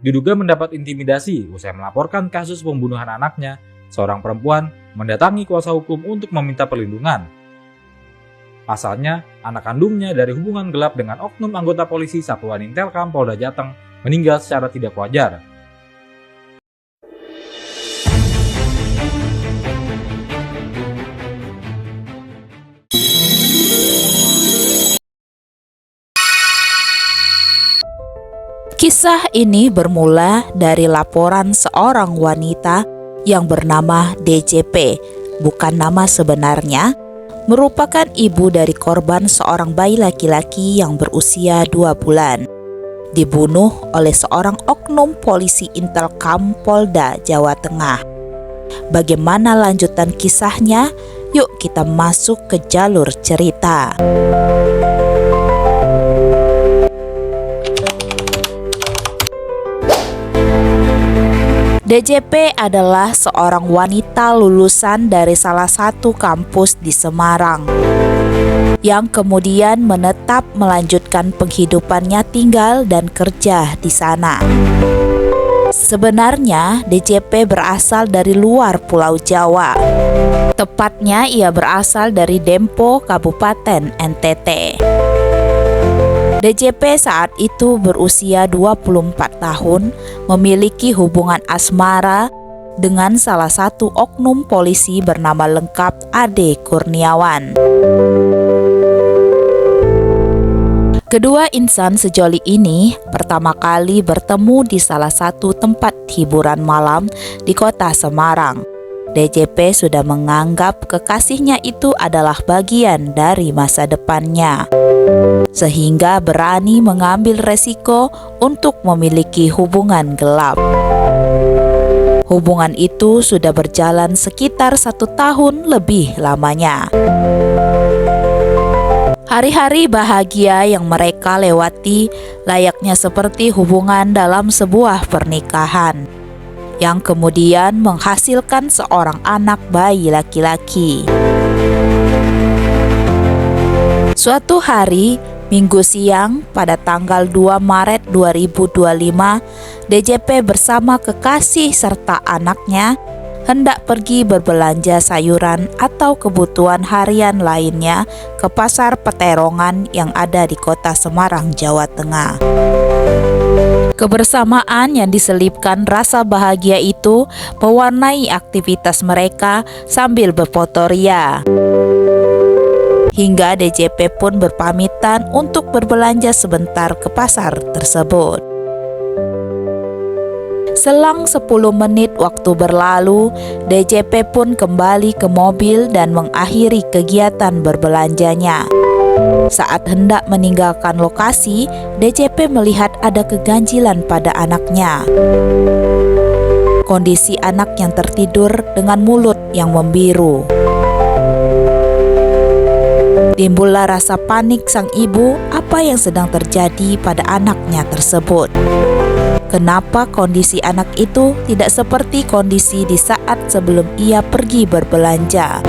diduga mendapat intimidasi usai melaporkan kasus pembunuhan anaknya. Seorang perempuan mendatangi kuasa hukum untuk meminta perlindungan. Pasalnya, anak kandungnya dari hubungan gelap dengan oknum anggota polisi Satuan Intelkam Polda Jateng meninggal secara tidak wajar. Kisah ini bermula dari laporan seorang wanita yang bernama DJP, bukan nama sebenarnya, merupakan ibu dari korban seorang bayi laki-laki yang berusia 2 bulan. Dibunuh oleh seorang oknum polisi Intelkam Polda Jawa Tengah. Bagaimana lanjutan kisahnya? Yuk kita masuk ke jalur cerita. DJP adalah seorang wanita lulusan dari salah satu kampus di Semarang yang kemudian menetap melanjutkan penghidupannya tinggal dan kerja di sana. Sebenarnya DJP berasal dari luar Pulau Jawa. Tepatnya ia berasal dari Dempo, Kabupaten NTT. DJP saat itu berusia 24 tahun, memiliki hubungan asmara dengan salah satu oknum polisi bernama lengkap Ade Kurniawan. Kedua insan sejoli ini pertama kali bertemu di salah satu tempat hiburan malam di kota Semarang. DJP sudah menganggap kekasihnya itu adalah bagian dari masa depannya, sehingga berani mengambil resiko untuk memiliki hubungan gelap. Hubungan itu sudah berjalan sekitar 1 tahun lebih lamanya. Hari-hari bahagia yang mereka lewati layaknya seperti hubungan dalam sebuah pernikahan, yang kemudian menghasilkan seorang anak bayi laki-laki. Suatu hari, Minggu siang pada tanggal 2 Maret 2025, DJP bersama kekasih serta anaknya hendak pergi berbelanja sayuran atau kebutuhan harian lainnya ke pasar Peterongan yang ada di kota Semarang, Jawa Tengah. Kebersamaan yang diselipkan rasa bahagia itu mewarnai aktivitas mereka sambil berfotoria. Hingga DJP pun berpamitan untuk berbelanja sebentar ke pasar tersebut. Selang 10 menit waktu berlalu, DJP pun kembali ke mobil dan mengakhiri kegiatan berbelanjanya. Saat hendak meninggalkan lokasi, DJP melihat ada keganjilan pada anaknya. Kondisi anak yang tertidur dengan mulut yang membiru. Timbullah rasa panik sang ibu, apa yang sedang terjadi pada anaknya tersebut. Kenapa kondisi anak itu tidak seperti kondisi di saat sebelum ia pergi berbelanja?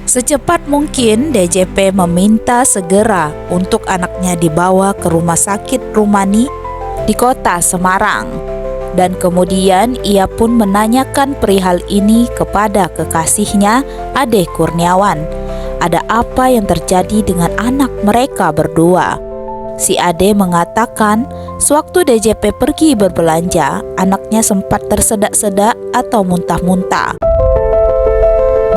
Secepat mungkin DJP meminta segera untuk anaknya dibawa ke rumah sakit Rumani di kota Semarang. Dan kemudian ia pun menanyakan perihal ini kepada kekasihnya Ade Kurniawan. Ada apa yang terjadi dengan anak mereka berdua? Si Ade mengatakan, sewaktu DJP pergi berbelanja, anaknya sempat tersedak-sedak atau muntah-muntah.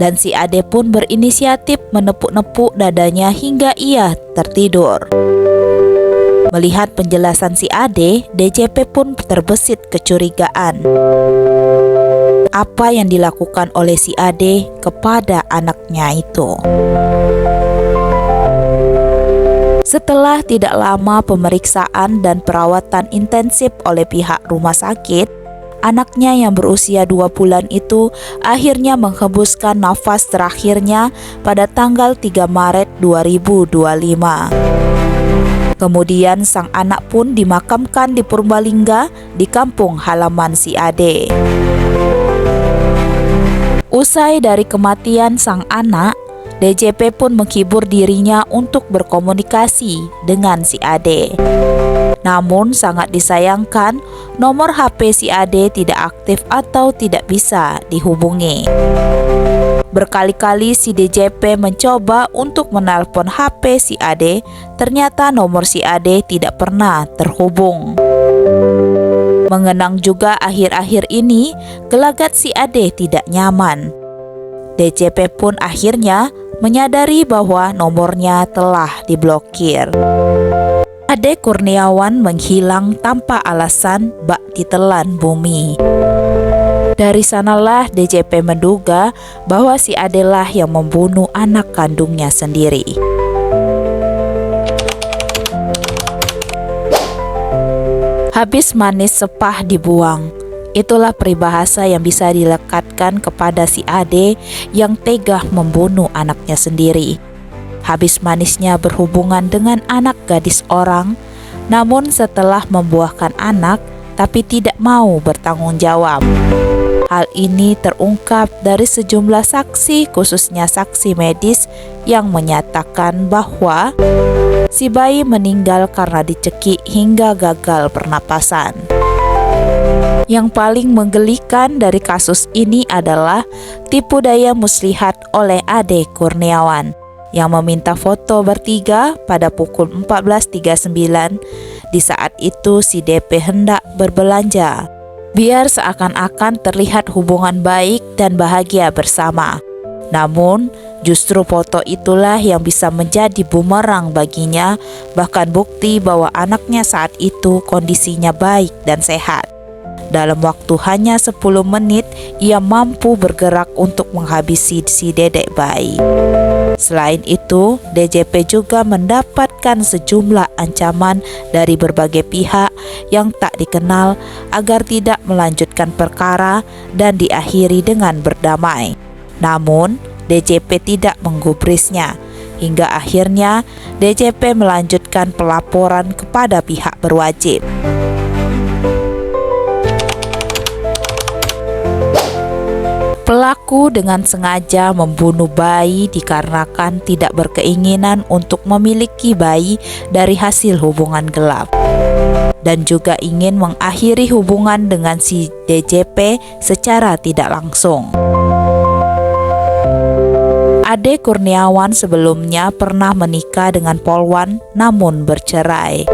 Dan si Ade pun berinisiatif menepuk-nepuk dadanya hingga ia tertidur. Melihat penjelasan si Ade, DJP pun terbesit kecurigaan. Apa yang dilakukan oleh si Ade kepada anaknya itu? Setelah tidak lama pemeriksaan dan perawatan intensif oleh pihak rumah sakit, anaknya yang berusia 2 bulan itu akhirnya menghembuskan nafas terakhirnya pada tanggal 3 Maret 2025. Kemudian sang anak pun dimakamkan di Purbalingga di kampung halaman si Ade. Usai dari kematian sang anak, DJP pun menghibur dirinya untuk berkomunikasi dengan si Ade. Namun sangat disayangkan, nomor HP si Ade tidak aktif atau tidak bisa dihubungi. Berkali-kali si DJP mencoba untuk menelpon HP si Ade, ternyata nomor si Ade tidak pernah terhubung. Mengenang juga akhir-akhir ini, gelagat si Ade tidak nyaman. DJP pun akhirnya menyadari bahwa nomornya telah diblokir. Ade Kurniawan menghilang tanpa alasan bak ditelan bumi. Dari sanalah DJP menduga bahwa si Ade lah yang membunuh anak kandungnya sendiri. Habis manis sepah dibuang. Itulah peribahasa yang bisa dilekatkan kepada si Ade yang tega membunuh anaknya sendiri. Habis manisnya berhubungan dengan anak gadis orang, namun setelah membuahkan anak tapi tidak mau bertanggung jawab. Hal ini terungkap dari sejumlah saksi, khususnya saksi medis yang menyatakan bahwa si bayi meninggal karena dicekik hingga gagal pernapasan. Yang paling menggelikan dari kasus ini adalah tipu daya muslihat oleh Ade Kurniawan yang meminta foto bertiga pada pukul 14.39. Di saat itu si DP hendak berbelanja, biar seakan-akan terlihat hubungan baik dan bahagia bersama. Namun, justru foto itulah yang bisa menjadi bumerang baginya, bahkan bukti bahwa anaknya saat itu kondisinya baik dan sehat. Dalam waktu hanya 10 menit, ia mampu bergerak untuk menghabisi si dedek bayi. Selain itu, DJP juga mendapatkan sejumlah ancaman dari berbagai pihak yang tak dikenal agar tidak melanjutkan perkara dan diakhiri dengan berdamai. Namun, DJP tidak menggubrisnya. Hingga akhirnya, DJP melanjutkan pelaporan kepada pihak berwajib. Pelaku dengan sengaja membunuh bayi dikarenakan tidak berkeinginan untuk memiliki bayi dari hasil hubungan gelap, dan juga ingin mengakhiri hubungan dengan si DJP secara tidak langsung. Ade Kurniawan sebelumnya pernah menikah dengan polwan namun bercerai.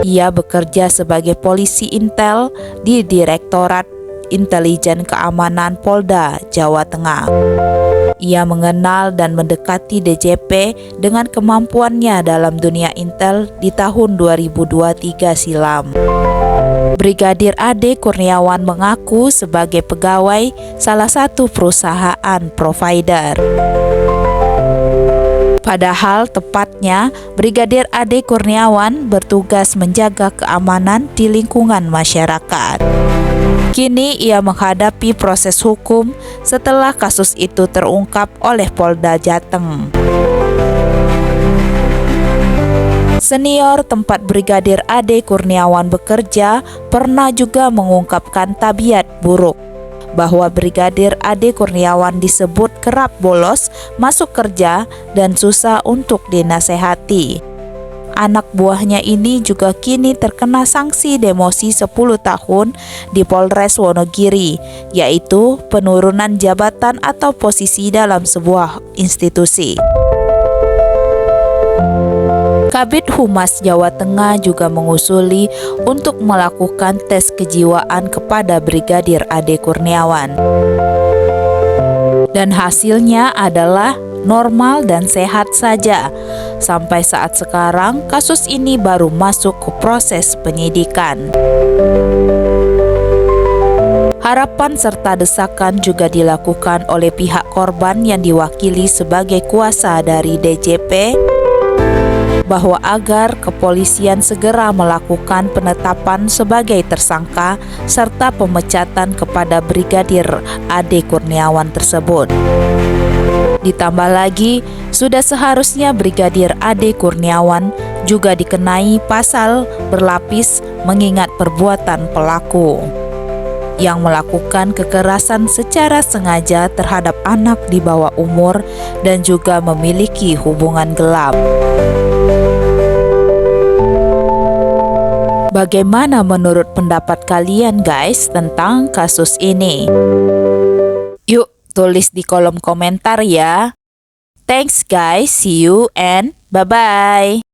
Ia bekerja sebagai polisi intel di Direktorat Intelijen Keamanan Polda Jawa Tengah. Ia mengenal dan mendekati DJP dengan kemampuannya dalam dunia intel di tahun 2023 silam. Brigadir Ade Kurniawan mengaku sebagai pegawai salah satu perusahaan provider. Padahal tepatnya Brigadir Ade Kurniawan bertugas menjaga keamanan di lingkungan masyarakat. Kini ia menghadapi proses hukum setelah kasus itu terungkap oleh Polda Jateng. Senior tempat Brigadir Ade Kurniawan bekerja pernah juga mengungkapkan tabiat buruk, bahwa Brigadir Ade Kurniawan disebut kerap bolos masuk kerja dan susah untuk dinasehati. Anak buahnya ini juga kini terkena sanksi demosi 10 tahun di Polres Wonogiri, yaitu penurunan jabatan atau posisi dalam sebuah institusi. Kabid Humas Jawa Tengah juga mengusuli untuk melakukan tes kejiwaan kepada Brigadir Ade Kurniawan. Dan hasilnya adalah normal dan sehat saja. Sampai saat sekarang, kasus ini baru masuk ke proses penyidikan. Harapan serta desakan juga dilakukan oleh pihak korban yang diwakili sebagai kuasa dari DJP, bahwa agar kepolisian segera melakukan penetapan sebagai tersangka serta pemecatan kepada Brigadir Ade Kurniawan tersebut. Ditambah lagi, sudah seharusnya Brigadir Ade Kurniawan juga dikenai pasal berlapis mengingat perbuatan pelaku yang melakukan kekerasan secara sengaja terhadap anak di bawah umur dan juga memiliki hubungan gelap. Bagaimana menurut pendapat kalian guys tentang kasus ini? Yuk tulis di kolom komentar ya. Thanks guys, see you and bye-bye.